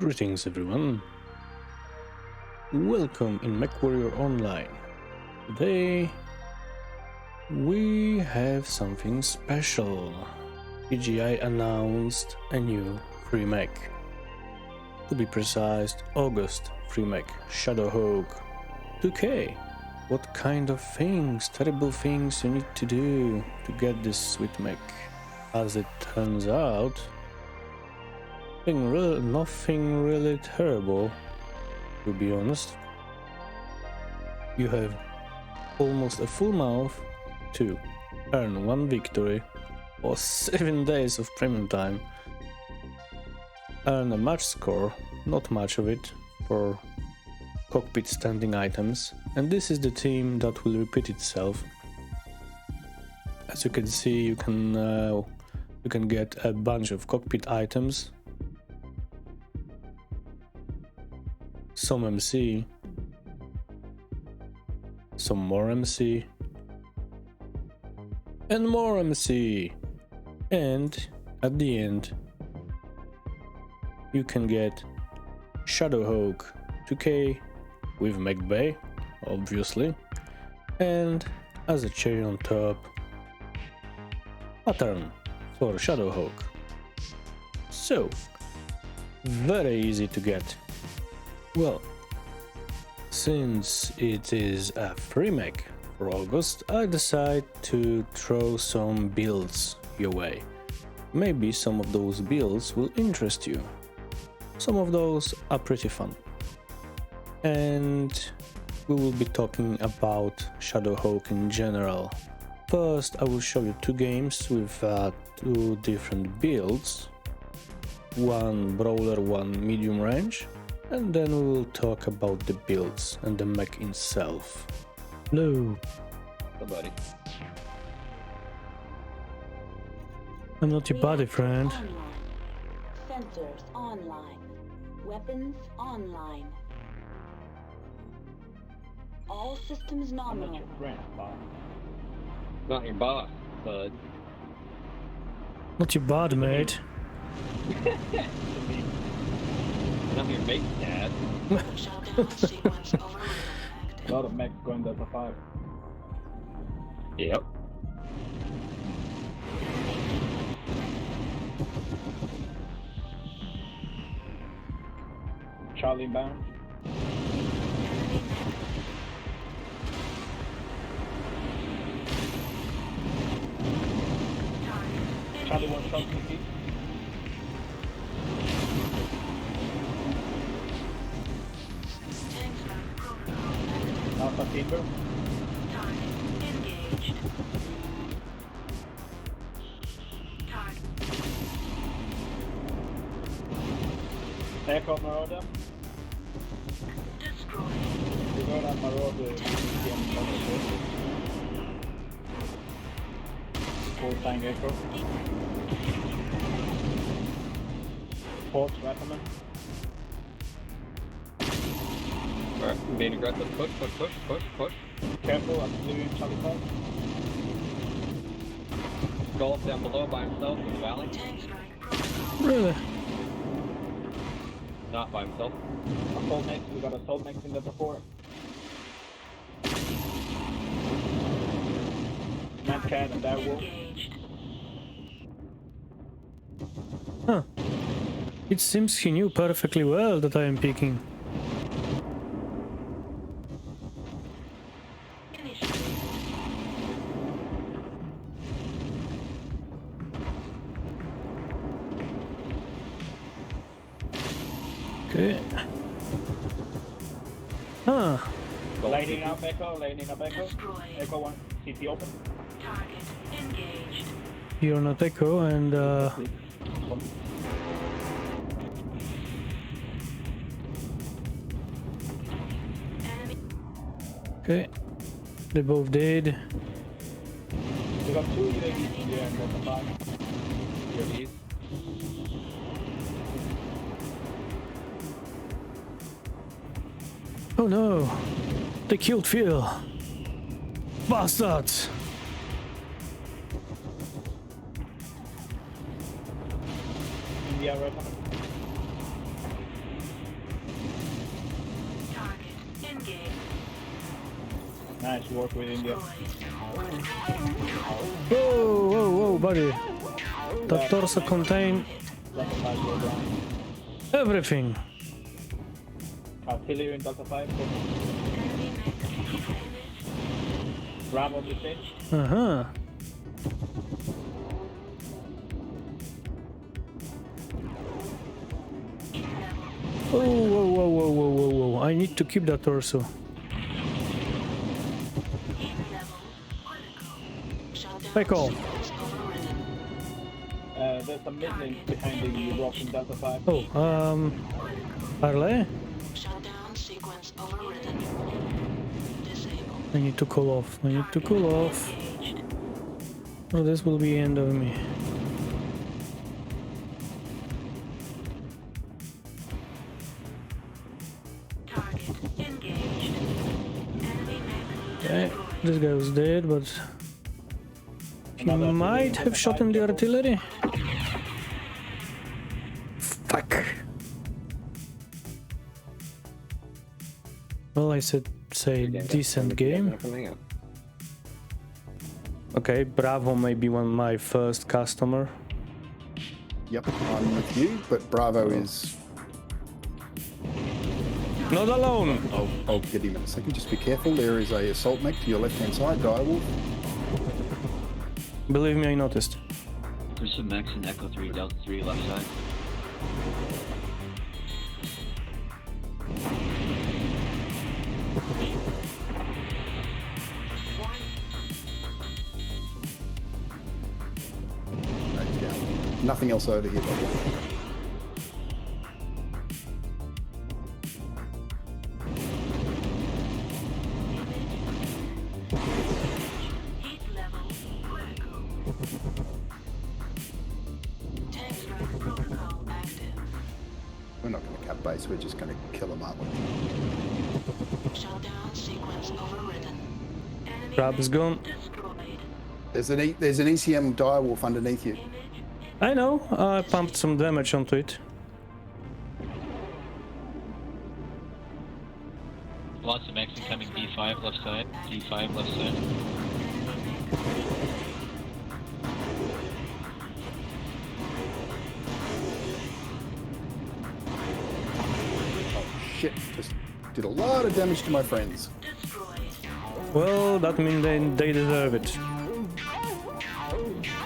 Greetings everyone, welcome in Mechwarrior Online. Today we have something special. PGI announced a new free mech. To be precise, August free mech, Shadowhawk 2K. What kind of things, terrible things you need to do to get this sweet mech? As it turns out, nothing really terrible, to be honest. You have almost a full month to earn 1 victory or 7 days of premium time, earn a match score, not much of it, for cockpit standing items, and this is the theme that will repeat itself. As you can see, you can get a bunch of cockpit items, some MC, some more MC, and more MC, and at the end you can get Shadowhawk 2K with mech bay, obviously, and as a cherry on top, pattern for Shadowhawk. So, very easy to get. Well, since it is a free mech for August, I decide to throw some builds your way. Maybe some of those builds will interest you. Some of those are pretty fun. And we will be talking about Shadowhawk in general. First, I will show you 2 games with 2 different builds. One brawler, one medium range. And then we will talk about the builds and the mech itself. Hello. Hello, buddy. I'm not your buddy, friend. Online. Sensors online. Weapons online. All systems I'm not nominal. your friend, boss. Not your boss, bud. Not your buddy, mate. Not your mate, dad. Shutdown sequence overload. A lot of mechs going Delta 5. Yep. Charlie bound. Charlie 1 shot CT. Alpha Timber. Engaged. Echo Marauder. Destroy. We got a Marauder. Full tank Echo. Force Rattleman. Alright, being aggressive. Push. Careful, I'm clearing Charlie 5. Golf down below by himself in the valley. Tank strike protocol. Really? Not by himself. Assault mech, we got assault mechs in Delta 4. Mad Cat and Direwolf. Engaged. Huh. It seems he knew perfectly well that I am peeking. Okay. Huh. Lighting up Echo. Destroy. Echo 1, CT open. Target engaged. You're not Echo and Enemy. okay. They both did. We got 2 UAVs in the air in Delta 5. UAVs. Oh no. They killed Phil. Bastards. India right on. Nice work with India. Whoa, whoa, whoa, buddy. The torso contain Delta 5 go down. everything. Artillery in Delta 5. Bravo detached. Uh-huh. Oh, whoa, whoa, whoa, whoa, whoa, whoa. I need to keep that torso. Back off. There's some mid-lanes behind the rock in Delta 5. Oh, Parley? Shutdown sequence overridden. Disabled. I need to cool off. I need to cool off. Engaged. Or this will be end of me. Target engaged. Enemy mech Okay, destroyed. this guy was dead, but he Another might artillery have shot in the careful. artillery. Fuck. Well, I said say decent game. Okay, Bravo may be my first customer. Yep, I'm with you, but Bravo is... Not alone. I'll get him in a second. Just be careful. There is a assault mech to your left-hand side, Direwolf. Believe me, I noticed. There's some mechs in Echo 3, Delta 3, left side. No, he's down. Nothing else over here, by the way. Heat level critical. Tank strike protocol active. We're not going to cut base. We're just going to kill them up. Shutdown sequence overridden. Enemy Crab is mech gone. destroyed. There's an ECM Direwolf underneath you. Image I know. I pumped some damage onto it. Lots of mechs incoming D5 left side, D5 left side. Oh, shit. Just did a lot of damage to my friends. destroyed. Well, that means they deserve it.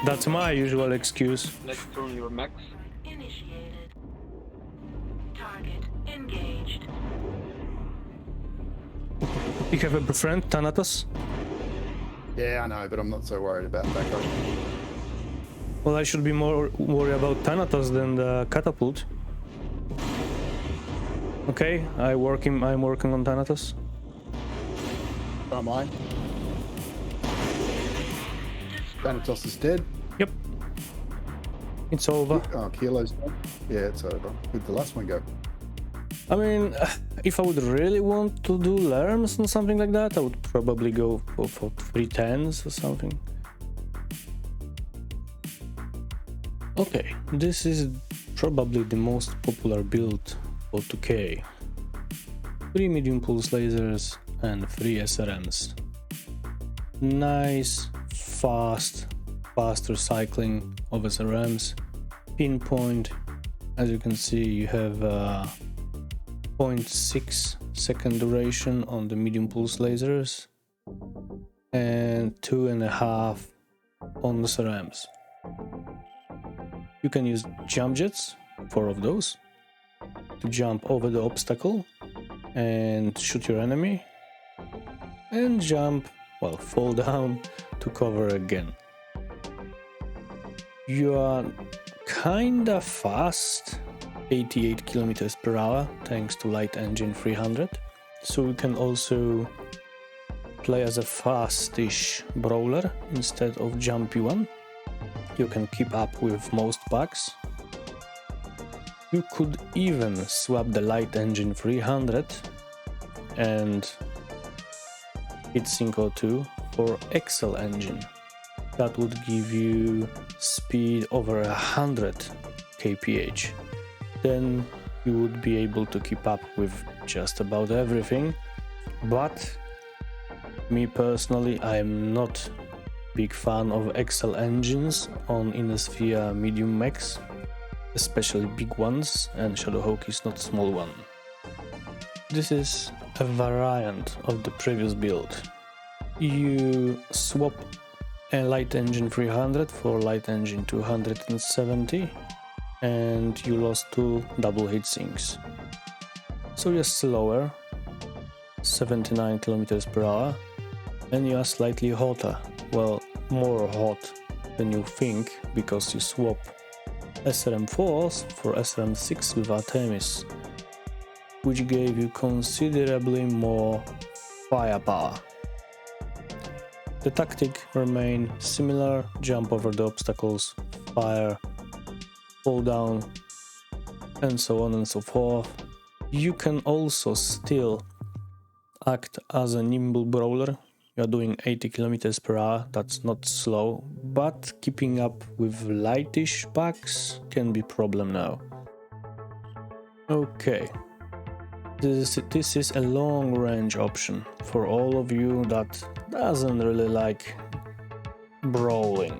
That's my usual excuse. Let's throw your mechs. Initiated. Target engaged. You have a friend, Thanatos? Yeah, I know, but I'm not so worried about that guy. Well, I should be more worried about Thanatos than the catapult. Okay, I'm working on Thanatos. Oh, mine. Thanatos is dead. Yep. It's over. Oh, Kilo's dead. Yeah, it's over. Where'd the last one go? I mean, if I would really want to do lerms and something like that, I would probably go for 310s or something. Okay, this is probably the most popular build for 2K. 3 medium pulse lasers and 3 SRMs. Nice, faster cycling of SRMs. Pinpoint, as you can see, you have 0.6 second duration on the medium pulse lasers and 2.5 on the SRMs. You can use jump jets, 4 of those, to jump over the obstacle and shoot your enemy, and jump, well, fall down to cover again. You are kinda fast, 88 kilometers per hour, thanks to light engine 300, so you can also play as a fast-ish brawler instead of jumpy one. You can keep up with most bugs. You could even swap the light engine 300 and hit Sync 02 for Excel engine. That would give you speed over 100 kph. Then you would be able to keep up with just about everything, but Me personally, I'm not big fan of XL engines on Innisphere medium mechs, especially big ones, and Shadowhawk is not small one. This is a variant of the previous build. You swap a light engine 300 for light engine 270 and you lost 2 double heatsinks. So you're slower, 79 km per hour, and you are slightly hotter, well, more hot than you think, because you swap SRM4s for SRM6 with Artemis, which gave you considerably more firepower. The tactic remained similar: jump over the obstacles, fire, fall down, and so on and so forth. You can also still act as a nimble brawler. You are doing 80 km per hour, that's not slow, but keeping up with lightish packs can be a problem now. Okay, this is a long range option for all of you that doesn't really like brawling.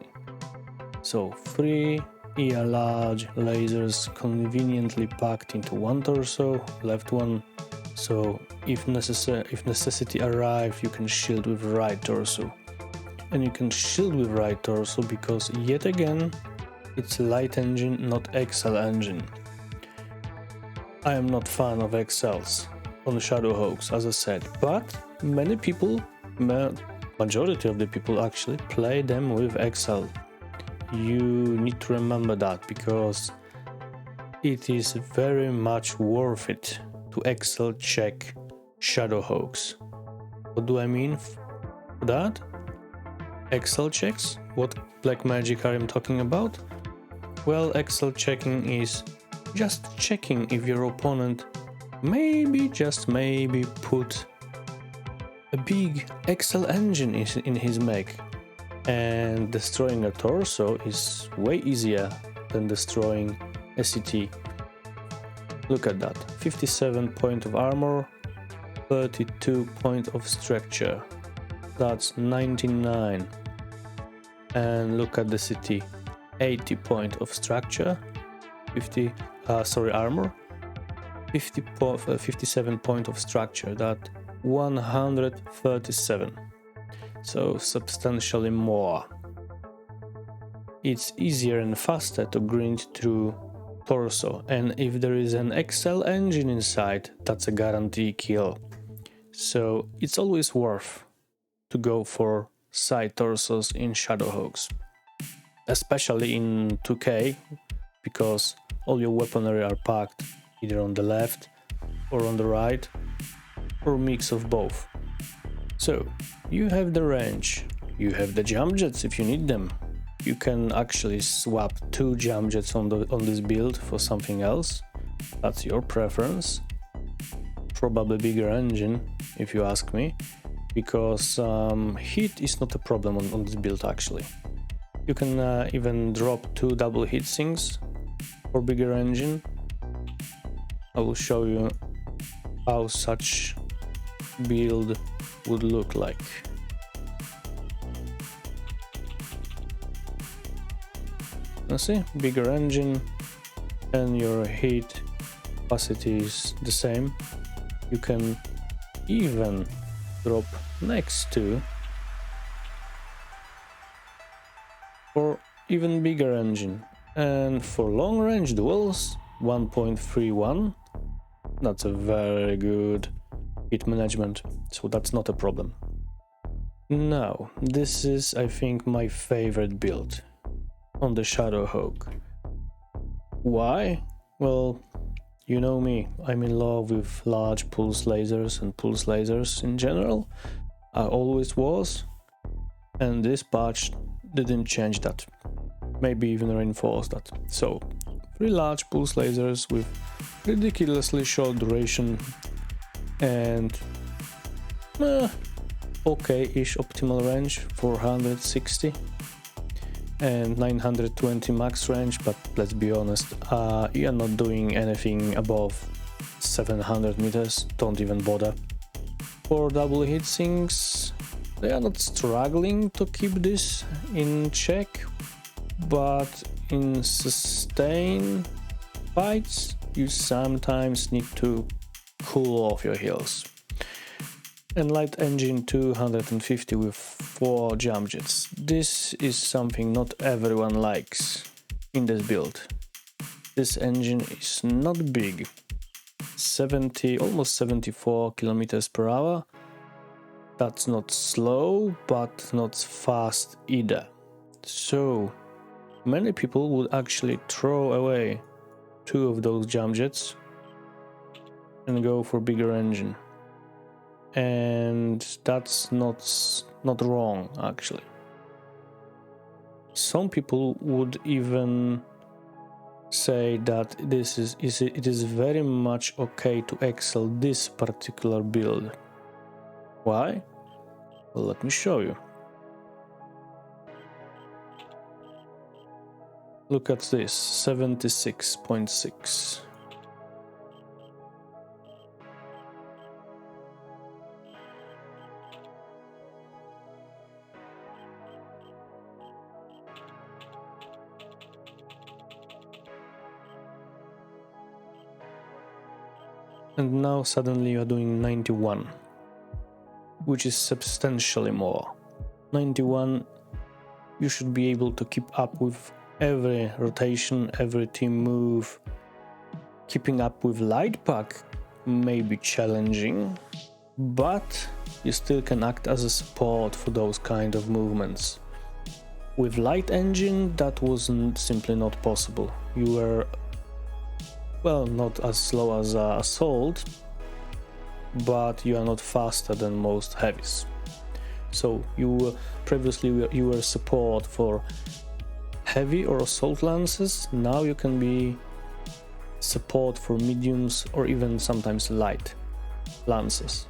So 3 ER large lasers conveniently packed into one torso, left one, so if necessity arrives, you can shield with right torso. And you can shield with right torso because, yet again, it's a light engine, not XL engine. I am not fan of XLs on Shadowhawks, as I said, but many people, majority of the people actually, play them with XL. You need to remember that, because it is very much worth it to XL check Shadowhawks. What do I mean for that? XL checks? What black magic are you talking about? Well, XL checking is just checking if your opponent maybe, just maybe, put a big XL engine in his mech, and destroying a torso is way easier than destroying a CT. Look at that, 57 point of armor, 32 point of structure, that's 99. And look at the CT, 80 point of structure, armor, 57 point of structure, that 137. So substantially more. It's easier and faster to grind through torso, and if there is an XL engine inside, that's a guarantee kill. So it's always worth to go for side torsos in Shadowhawks, especially in 2K, because all your weaponry are packed either on the left or on the right, or a mix of both. So you have the range, you have the jump jets if you need them. You can actually swap 2 jump jets on this build for something else. That's your preference. Probably bigger engine, if you ask me, because heat is not a problem on this build actually. You can even drop 2 double heatsinks for bigger engine. I will show you how such build would look like. Now see, bigger engine, and your heat capacity is the same. You can even drop next to for even bigger engine. And for long range duels, 1.31, that's a very good heat management, so that's not a problem. Now, this is, I think, my favorite build on the Shadowhawk. Why? Well, you know me, I'm in love with large pulse lasers and pulse lasers in general. I always was, and this patch didn't change that, maybe even reinforce that. So 3 large pulse lasers with ridiculously short duration and okay-ish optimal range, 460 and 920 max range, but let's be honest, you are not doing anything above 700 meters, don't even bother. For double heatsinks, They are not struggling to keep this in check, but in sustained fights you sometimes need to cool off your heals. And light engine 250 with 4 jump jets. This is something not everyone likes in this build. This engine is not big, 70, almost 74 kilometers per hour. That's not slow, but not fast either. So many people would actually throw away 2 of those jump jets and go for bigger engine. And that's not wrong, actually. Some people would even say that it is very much okay to excel this particular build. Why? Well, let me show you. Look at this, 76.6. And now suddenly you are doing 91, which is substantially more. 91, you should be able to keep up with every rotation, every team move. Keeping up with light pack may be challenging, but you still can act as a support for those kind of movements. With light engine that wasn't simply not possible. You were, well, not as slow as assault, but you are not faster than most heavies. So previously you were support for heavy or assault lances. Now you can be support for mediums or even sometimes light lances.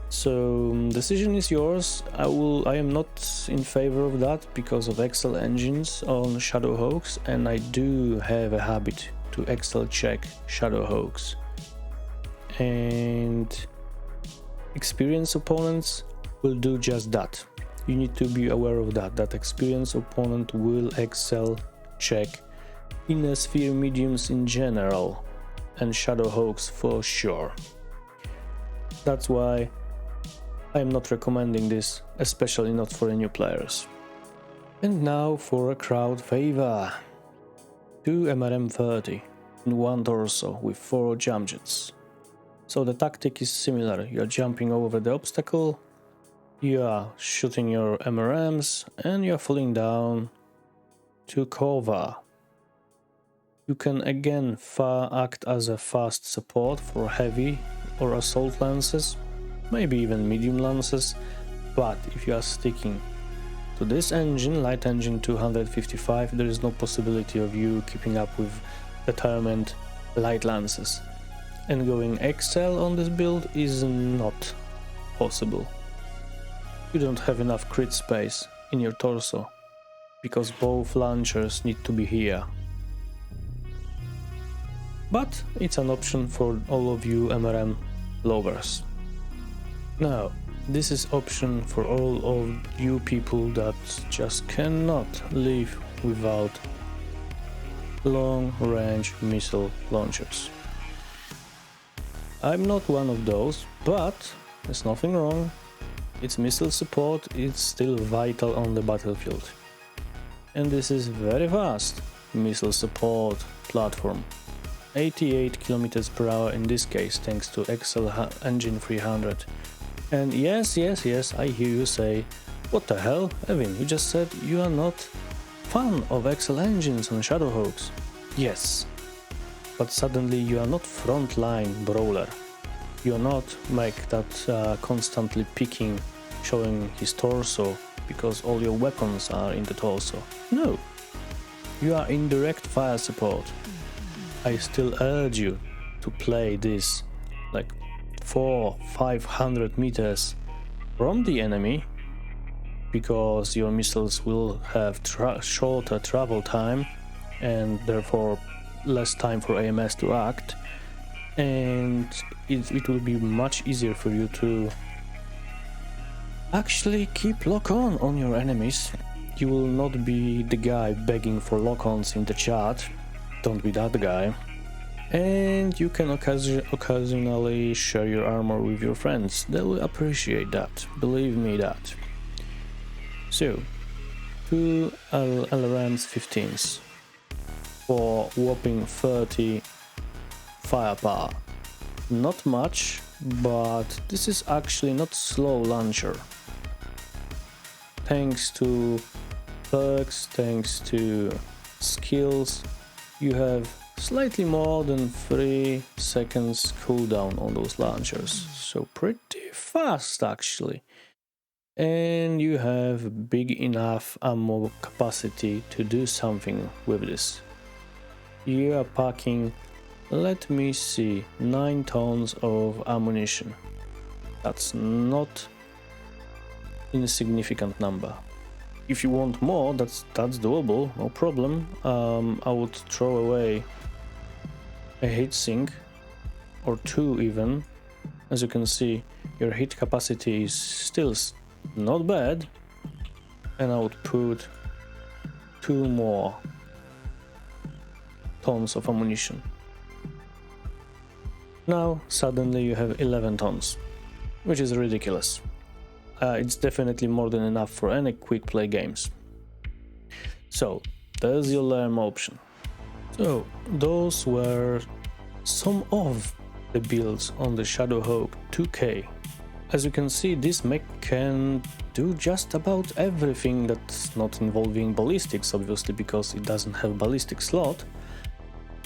So decision is yours. I am not in favor of that because of Excel engines on Shadowhawks, and I do have a habit to Excel check Shadowhawks. And experienced opponents will do just that. You need to be aware of that experienced opponent will Excel check inner sphere mediums in general, and Shadowhawks for sure. That's why I am not recommending this, especially not for new players. And now for a crowd favor. 2 MRM-30 in 1 torso with 4 jump jets. So the tactic is similar. You are jumping over the obstacle, you are shooting your MRMs, and you are falling down to cover. You can again act as a fast support for heavy or assault lances, maybe even medium lances, but if you are sticking to this engine, light engine 255, there is no possibility of you keeping up with determined light lances. And going XL on this build is not possible. You don't have enough crit space in your torso, because both launchers need to be here. But it's an option for all of you MRM lovers. Now, this is option for all of you people that just cannot live without long-range missile launchers. I'm not one of those, but there's nothing wrong. Its missile support is still vital on the battlefield. And this is very fast missile support platform. 88 km per hour in this case, thanks to XL Engine 300. And yes, I hear you say, what the hell, Evan, you just said you are not fan of XL engines on Shadowhawks. Yes, but suddenly you are not frontline brawler. You are not Mech that constantly picking, showing his torso because all your weapons are in the torso. No, you are indirect fire support. I still urge you to play this like 400-500 meters from the enemy, because your missiles will have shorter travel time and therefore less time for AMS to act, and it will be much easier for you to Actually, keep lock-on your enemies. You will not be the guy begging for lock-ons in the chat. Don't be that guy. And you can occasionally share your armor with your friends. They will appreciate that. Believe me that. So, 2 LRMs 15s for whopping 30 firepower. Not much, but this is actually not slow launcher. Thanks to perks, thanks to skills, you have slightly more than 3 seconds cooldown on those launchers, so pretty fast actually. And you have big enough ammo capacity to do something with this. You are packing, let me see, 9 tons of ammunition. That's not insignificant number. If you want more, that's doable, no problem. I would throw away a heatsink or 2 even. As you can see, your heat capacity is still not bad, and I would put 2 more tons of ammunition. Now suddenly you have 11 tons, which is ridiculous. It's definitely more than enough for any quick play games. So there's your Lair option. So those were some of the builds on the Shadowhawk 2K. As you can see, this mech can do just about everything that's not involving ballistics, obviously, because it doesn't have ballistic slot,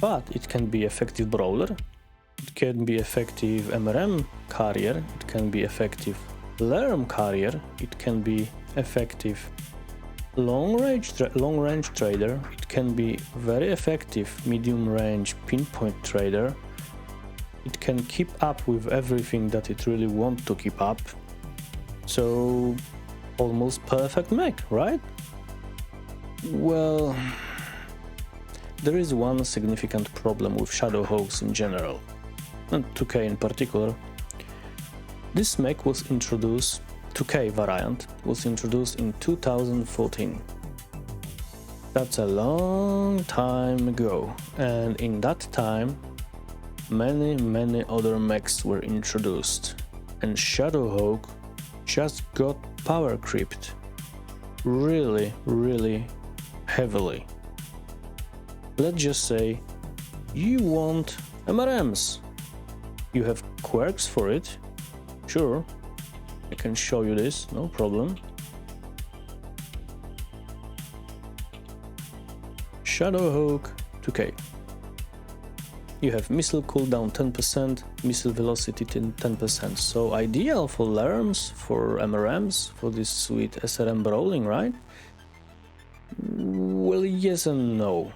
but it can be effective brawler, it can be effective MRM carrier, it can be effective Lair carrier, it can be effective long range trader, it can be very effective medium range pinpoint trader, it can keep up with everything that it really wants to keep up. So almost perfect mech, right? Well, there is one significant problem with Shadowhawks in general, and 2K in particular. This mech was introduced, 2K variant, was introduced in 2014. That's a long time ago, and in that time many other mechs were introduced, and Shadowhawk just got power creeped really heavily. Let's just say you want MRMs, you have quirks for it, sure, I can show you this, no problem. Shadowhawk 2K. You have missile cooldown 10%, missile velocity 10%, so ideal for Lairs, for MRMs, for this sweet SRM brawling, right? Well, yes and no.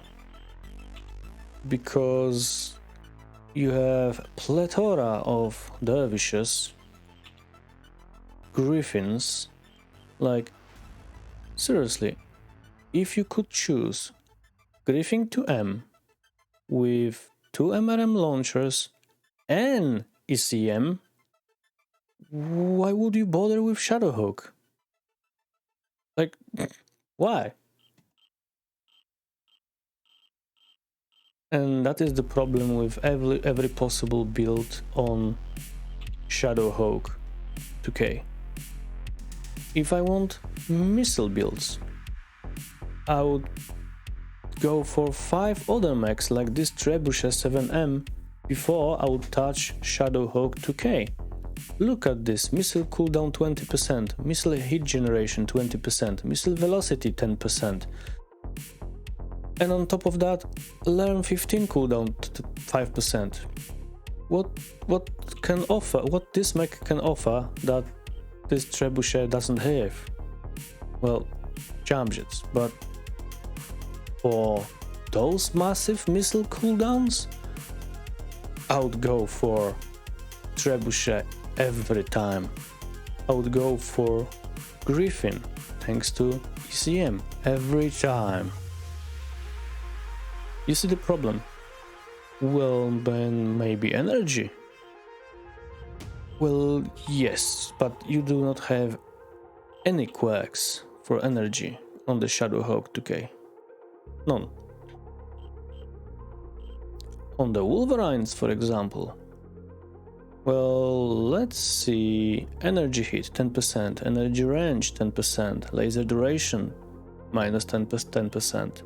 Because you have a plethora of dervishes, griffins, like, seriously, if you could choose Griffin 2M with 2 MRM launchers and ECM, why would you bother with Shadowhawk? Like, why? And that is the problem with every possible build on Shadowhawk 2K. If I want missile builds, I would go for 5 other mechs like this Trebuchet 7M before I would touch Shadowhawk 2K. Look at this, missile cooldown 20%, missile hit generation 20%, missile velocity 10%. And on top of that, Lair 15 cooldown 5%. What this mech can offer that this Trebuchet doesn't have? Well, jump jets, but for those massive missile cooldowns, I would go for Trebuchet every time. I would go for Griffin, thanks to ECM, every time. You see the problem? Well, then maybe energy. Well, yes, but you do not have any quirks for energy on the Shadowhawk 2K. None. On the Wolverines, for example, well, let's see. Energy hit 10%, energy range 10%, laser duration minus 10%.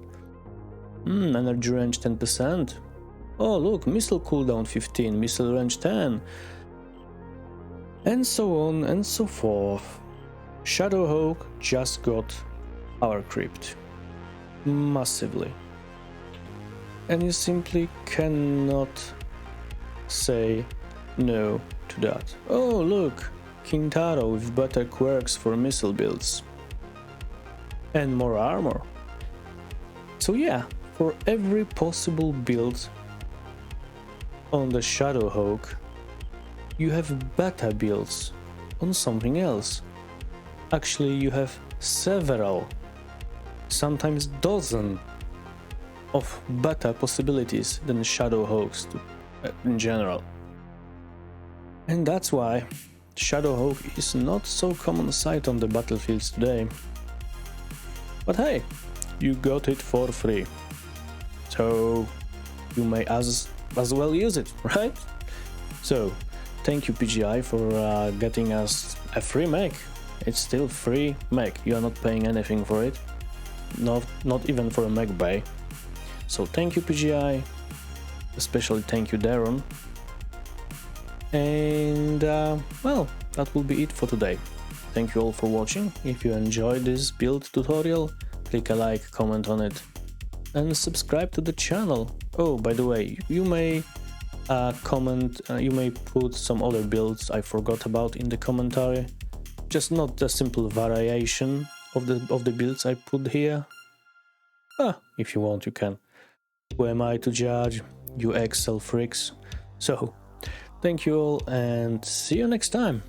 Energy range 10%. Oh, look, missile cooldown 15, missile range 10, and so on and so forth. Shadowhawk just got power creeped massively, and you simply cannot say no to that. Oh, look, Kintaro with better quirks for missile builds and more armor. So yeah, for every possible build on the Shadowhawk, you have beta builds on something else. Actually, you have several, sometimes dozen of better possibilities than Shadowhawks in general. And that's why Shadowhawk is not so common sight on the battlefields today. But hey, you got it for free, so you may as well use it, right? So thank you PGI for getting us a free mech. It's still free mech, you are not paying anything for it, not even for a mech bay. So thank you PGI, especially thank you Darren. And well, that will be it for today. Thank you all for watching. If you enjoyed this build tutorial, click a like, comment on it, and subscribe to the channel. Oh, by the way, you may comment, you may put some other builds I forgot about in the commentary, just not the simple variation of the builds I put here. If you want, you can. Who am I to judge? You Excel freaks. So thank you all, and see you next time.